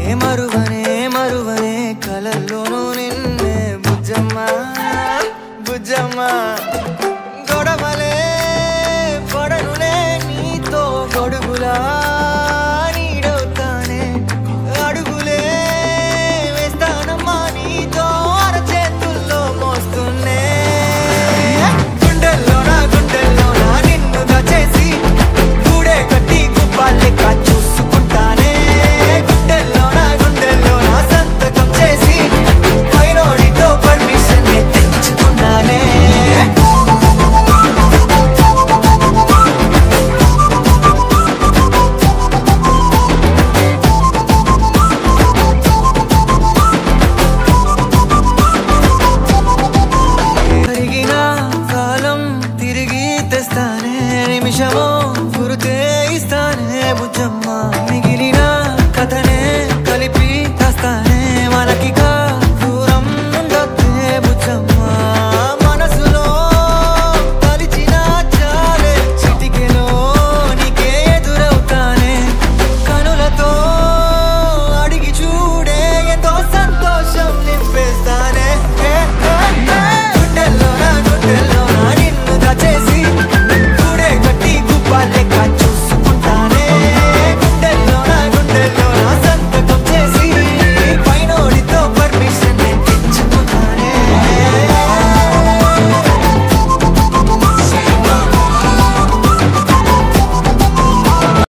ఏ మరువనే మరువనే కలల్లోనూ నిన్నే బుజ్జమ్మ బుజ్జమ్మ గొడవలే పడనులే నీతో గొడుగులా నీడవుతానే అడుగులే వేస్తానమ్మా నీతో అరచేతుల్లో మోస్తున్నే గుండెల్లోనా నిన్ను దచేసి గూడే కట్టి గుప్పాలెక్క చూసుకుంటానే గుండెల్లోనా సంతకం చేసి పైనోడితో పర్మిషన్ తెచ్చుకున్నానే కరిగిన కాలం తిరిగి తెస్తానే నిమిషమో గుర్తే ఇస్తానే బుజ్జమ్మ మిగిలిన